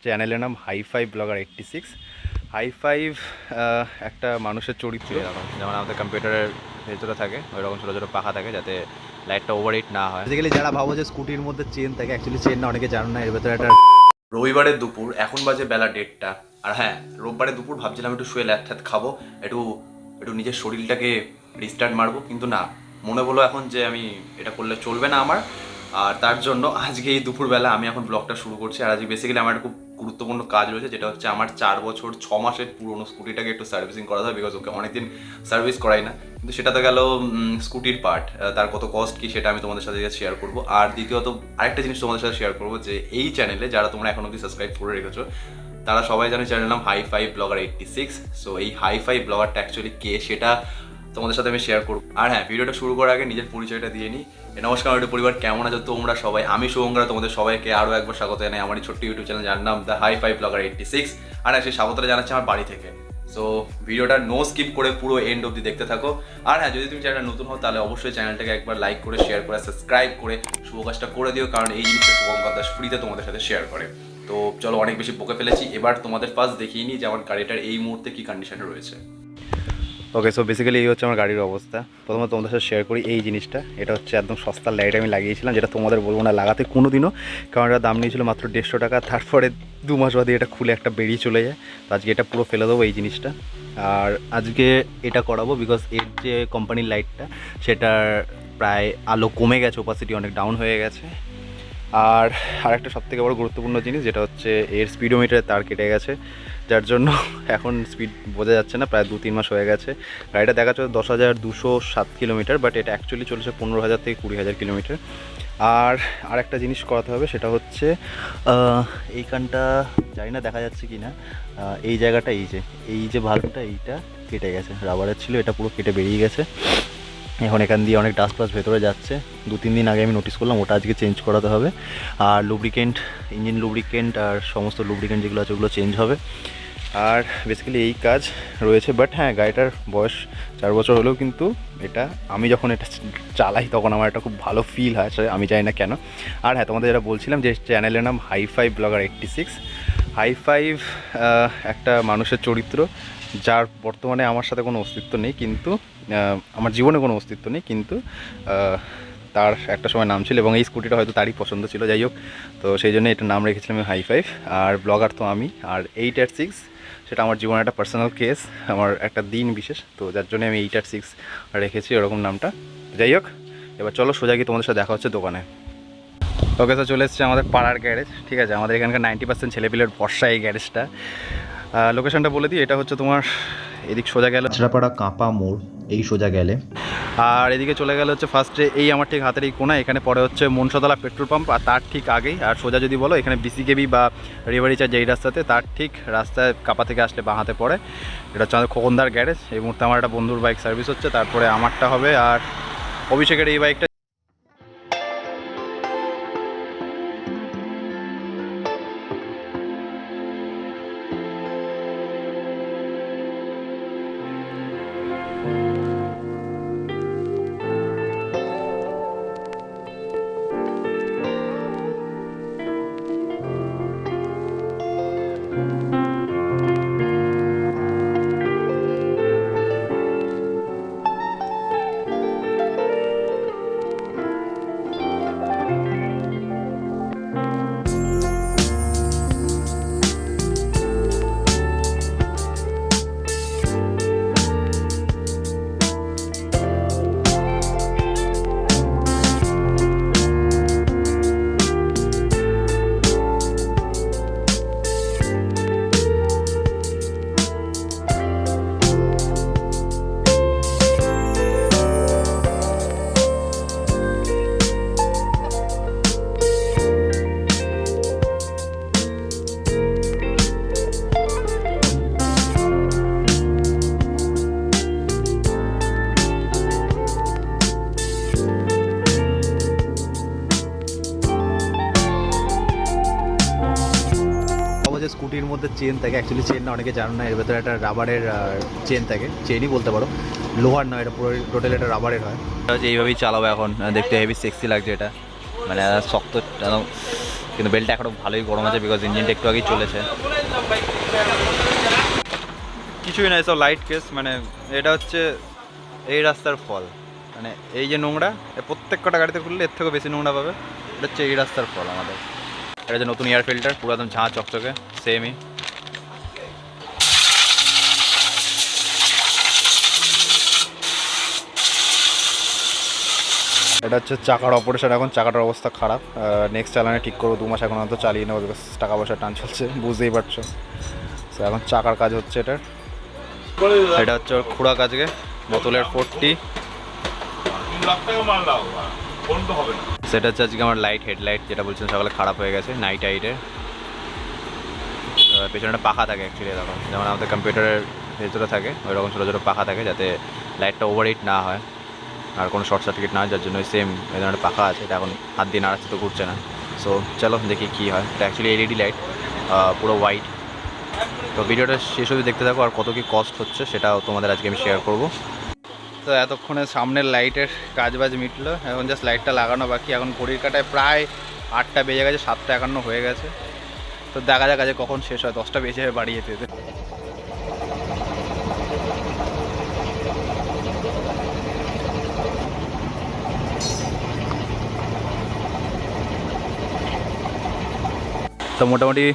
চ্যানেলের নাম hi-fi blogger 86। Hi-fi একটা মানুষের চরিত্র, যেমন আমাদের কম্পিউটারের ভেতরে থাকে ওইরকম ছোটো ছোটো পাখা থাকে যাতে লাইটটা ওভারহিট না হয়। বেসিক্যালি যারা ভাবো যে স্কুটির মধ্যে চেন থাকে, অ্যাকচুয়ালি চেন না, অনেকে জানো না এর ভেতরে একটা। রবিবারের দুপুর, এখন বাজে বেলা 1:30, আর হ্যাঁ, রোববারের দুপুর ভাবছিলাম একটু শুয়ে ল্যাথ খাবো, একটু একটু নিজের শরীরটাকে রিস্টার্ট মারবো, কিন্তু না, মনে হলো এখন যে আমি এটা করলে চলবে না আমার। আর তার জন্য আজকে এই দুপুরবেলা আমি এখন ব্লগটা শুরু করছি। আর আজকে বেসিক্যালি আমার একটা খুব গুরুত্বপূর্ণ কাজ রয়েছে, যেটা হচ্ছে আমার 4 বছর 6 মাসের পুরোনো স্কুটিটাকে একটু সার্ভিসিং করা হয়, বিকজ ওকে অনেকদিন সার্ভিস করাই না। কিন্তু সেটা তো গেল স্কুটির পার্ট, তার কত কস্ট কী সেটা আমি তোমাদের সাথে শেয়ার করবো। আর দ্বিতীয়ত আরেকটা জিনিস তোমাদের সাথে শেয়ার করবো, যে এই চ্যানেলে যারা তোমরা এখন অবধি সাবস্ক্রাইব করে রেখেছো তারা সবাই জানে চ্যানেলের নাম হাই-ফাই ব্লগার 86। সো এই হাই-ফাই ব্লগারটা অ্যাকচুয়ালি কে সেটা তোমাদের সাথে আমি শেয়ার করবো। আর হ্যাঁ, ভিডিওটা শুরু করার আগে নিজের পরিচয়টা দিয়ে নিই। নমস্কার আমার পরিবার, কেমন আছো তোমরা সবাই? আমি শুভঙ্কর, তোমাদের সবাইকে আরও একবার স্বাগত জানাই আমার এই ছোট্ট ইউটিউব চ্যানেল যার নাম দ্য হাই-ফাই ব্লগার 86। আর সেই স্বাগতটা জানাচ্ছি আমার বাড়ি থেকে। সো ভিডিওটা নো স্কিপ করে পুরো এন্ড অবধি দেখতে থাকো। আর হ্যাঁ, যদি তুমি চ্যানেলটা নতুন হও তাহলে অবশ্যই চ্যানেলটাকে একবার লাইক করে, শেয়ার করে, সাবস্ক্রাইব করে শুভ কাজটা করে দিও, কারণ এই জিনিসটা শুভঙ্কর দাস ফ্রিতে তোমাদের সাথে শেয়ার করে। তো চলো, অনেক বেশি বকে ফেলেছি, এবার তোমাদের ফার্স্ট দেখিয়ে নিই যে আমার গাড়িটার এই মুহূর্তে কী কন্ডিশনে রয়েছে। ওকে, সো বেসিক্যালি এই হচ্ছে আমার গাড়ির অবস্থা। প্রথমে তোমাদের সাথে শেয়ার করি এই জিনিসটা। এটা হচ্ছে একদম সস্তার লাইট আমি লাগিয়েছিলাম, যেটা তোমাদের বলবো না লাগাতে কোনো দিনও, কারণ এটা দাম নিয়েছিল মাত্র 150 টাকা। তারপরে 2 মাস বাদে এটা খুলে একটা বেরিয়ে চলে যায়। তো আজকে এটা পুরো ফেলে দেবো এই জিনিসটা। আর আজকে এটা করাবো বিকজ এর যে কোম্পানির লাইটটা সেটার প্রায় আলো কমে গেছে, ওপাসিটি অনেক ডাউন হয়ে গেছে। আর আরেকটা সবথেকে বড় গুরুত্বপূর্ণ জিনিস, যেটা হচ্ছে এর স্পিডোমিটারে তার কেটে গেছে, যার জন্য এখন স্পিড বোঝা যাচ্ছে না। প্রায় 2-3 মাস হয়ে গেছে। গাড়িটা দেখাচ্ছে 10,207 কিলোমিটার, বাট এটা অ্যাকচুয়ালি চলেছে 15,000 থেকে 20,000 কিলোমিটার। আর আরেকটা জিনিস করাতে হবে, সেটা হচ্ছে এইখানটা জানি না দেখা যাচ্ছে কি না, এই জায়গাটা, এই যে ভাল্বটা, এইটা কেটে গেছে, রাবারের ছিল, এটা পুরো কেটে বেরিয়ে গেছে। এখন এখান দিয়ে অনেক ডাস্ট ফাস্ট ভেতরে যাচ্ছে। 2-3 দিন আগে আমি নোটিস করলাম, ওটা আজকে চেঞ্জ করাতে হবে। আর লুব্রিকেন্ট, ইঞ্জিন লুব্রিকেন্ট আর সমস্ত লুব্রিকেন্ট যেগুলো আছে ওগুলো চেঞ্জ হবে। আর বেসিক্যালি এই কাজ রয়েছে। বাট হ্যাঁ, গাড়িটার বয়স 4 বছর হলেও কিন্তু এটা আমি যখন এটা চালাই তখন আমার একটা খুব ভালো ফিল হয়, আমি জানি না কেন। আর হ্যাঁ, তোমাদের যেটা বলছিলাম যে চ্যানেলের নাম হাই-ফাই ব্লগার 86। হাই-ফাই একটা মানুষের চরিত্র, যার বর্তমানে আমার সাথে কোনো অস্তিত্ব নেই, কিন্তু আমার জীবনে কোনো অস্তিত্ব নেই, কিন্তু তার একটা সময় নাম ছিল এবং এই স্কুটিটা হয়তো তারই পছন্দ ছিল। যাই হোক, তো সেই জন্য এটার নাম রেখেছিলাম আমি হাই-ফাই। আর ব্লগার তো আমি। আর 8 আর 6 সেটা আমার জীবনে একটা পার্সোনাল কেস, আমার একটা দিন বিশেষ, তো যার জন্য আমি 8 আর 6 রেখেছি ওরকম নামটা। যাই হোক, এবার চলো সোজা গিয়ে তোমাদের সাথে দেখা হচ্ছে দোকানে। ওকে, তো চলে এসেছে আমাদের পাড়ার গ্যারেজ। ঠিক আছে, আমাদের এখানকার 90% ছেলেপিলের ভরসা এই গ্যারেজটা। লোকেশনটা বলে দিই, এটা হচ্ছে তোমার এদিক সোজা গেলে কাঁচরাপাড়া কাঁপা মোড়, এই সোজা গেলে। আর এদিকে চলে গেলে হচ্ছে ফার্স্টে এই আমার ঠিক হাতের এই কোনা, এখানে পরে হচ্ছে মনসাতলা পেট্রোল পাম্প, আর তার ঠিক আগেই। আর সোজা যদি বলো এখানে বিসিকেবি বা রিভারিচার যেই রাস্তাতে, তার ঠিক রাস্তায় কাপা থেকে আসলে বাঁ হাতে পড়ে। এটা হচ্ছে আমাদের খোকন্দার গ্যারেজ। এই মুহূর্তে আমার একটা বন্ধুর বাইক সার্ভিস হচ্ছে, তারপরে আমারটা হবে। আর অভিষেকের এই বাইকটা স্কুটির মধ্যে চেন থাকে, অ্যাকচুয়ালি চেন না, অনেকে জানো না, এর ভেতরে একটা রাবারের চেন থাকে, চেনই বলতে পারো, লোহার নয়, এটা পুরো টোটাল একটা রাবারের হয়। এইভাবেই চালাবো এখন, দেখতে হেভি সেক্সি লাগছে এটা। মানে শক্ত একদম, কিন্তু বেল্টটা এখনও ভালোই গরম আছে বিকজ ইঞ্জিনটা একটু আগেই চলেছে। কিছুই না, এসব লাইট কেস। মানে এটা হচ্ছে এই রাস্তার ফল। মানে এই যে নোংরা, প্রত্যেক কটা গাড়িতে খুললে এর থেকে বেশি নোংরা পাবে। এটা হচ্ছে এই রাস্তার ফল আমাদের। এটা হচ্ছে নতুন এয়ার ফিল্টার, পুরো একদম ঝাঁ চকচকে সেমই। এটা হচ্ছে চাকার অপারেশন। এখন চাকাটার অবস্থা খারাপ, নেক্সট চালানে ঠিক করবো। 2 মাস এখন তো চালিয়ে নেবো বিকজ টাকা পয়সার টান চলছে, বুঝতেই পারছো। তো এখন চাকার কাজ হচ্ছে এটার। এটা হচ্ছে ওর খুঁড়া কাজকে বোতলের 40। সেটা হচ্ছে আজকে আমার লাইট, হেডলাইট যেটা বলছেন সকালে খারাপ হয়ে গেছে, নাইট রাইডের। পেছনে একটা পাখা থাকে অ্যাকচুয়ালি, দেখো যেমন আমাদের কম্পিউটারের ভেতরে থাকে ওই রকম ছোটো ছোটো পাখা থাকে, যাতে লাইটটা ওভারহিট না হয় আর কোনো শর্ট সার্কিট না হয়। যার জন্য সেম এই ধরনের পাখা আছে। এটা এখন হাত দিয়ে নাড়াচ্ছে তো ঘুরছে না। সো চলো দেখি কী হয়। এটা অ্যাকচুয়ালি এলইডি লাইট, পুরো হোয়াইট। তো ভিডিওটা শেষ অবধি দেখতে থাকো, আর কত কী কস্ট হচ্ছে সেটাও তোমাদের আজকে আমি শেয়ার করবো। তো এতক্ষণে সামনের লাইটের কাজবাজ মিটলো, এখন জাস্ট লাইটটা লাগানো বাকি। এখন ঘড়ির কাটায় প্রায় 8টা বেজে গেছে, 7:51 হয়ে গেছে। তো দেখা যাক আজকে কখন শেষ হয়, 10টা বেজে বাড়ি যেতে যেতে। তো মোটামুটি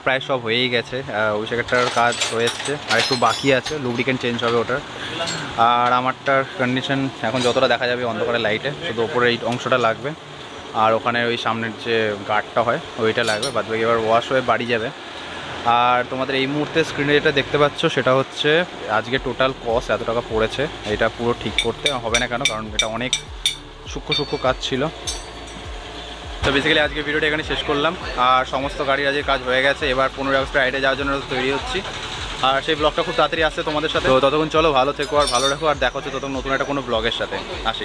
প্রায় সব হয়েই গেছে। অভিষেক একটার কাজ হয়ে এসছে, আর একটু বাকি আছে, লুব্রিকেন্ট চেঞ্জ হবে ওটার। আর আমারটার কন্ডিশন এখন যতটা দেখা যাবে অন্ধকারে লাইটে, শুধু ওপরে এই অংশটা লাগবে, আর ওখানে ওই সামনের যে গার্ডটা হয় ওইটা লাগবে। বাদ বাকি এবার ওয়াশ হয়ে বাড়ি যাবে। আর তোমাদের এই মুহূর্তে স্ক্রিনে যেটা দেখতে পাচ্ছ সেটা হচ্ছে আজকে টোটাল কস্ট এত টাকা পড়েছে। এটা পুরো ঠিক করতে হবে না কেন, কারণ এটা অনেক সূক্ষ্ম কাজ ছিল। তো বেসিক্যালি আজকে ভিডিওটা এখানে শেষ করলাম, আর সমস্ত গাড়ির আজকে কাজ হয়ে গেছে। এবার 15 আগস্ট রাইডে যাওয়ার জন্য তৈরি হচ্ছি, আর সেই ব্লগটা খুব তাড়াতাড়ি আসছে তোমাদের সাথে। তো ততক্ষণ চলো ভালো থেকো আর ভালো রাখো, আর দেখো হচ্ছে ততক্ষণ নতুন একটা কোনো ব্লগের সাথে আসি।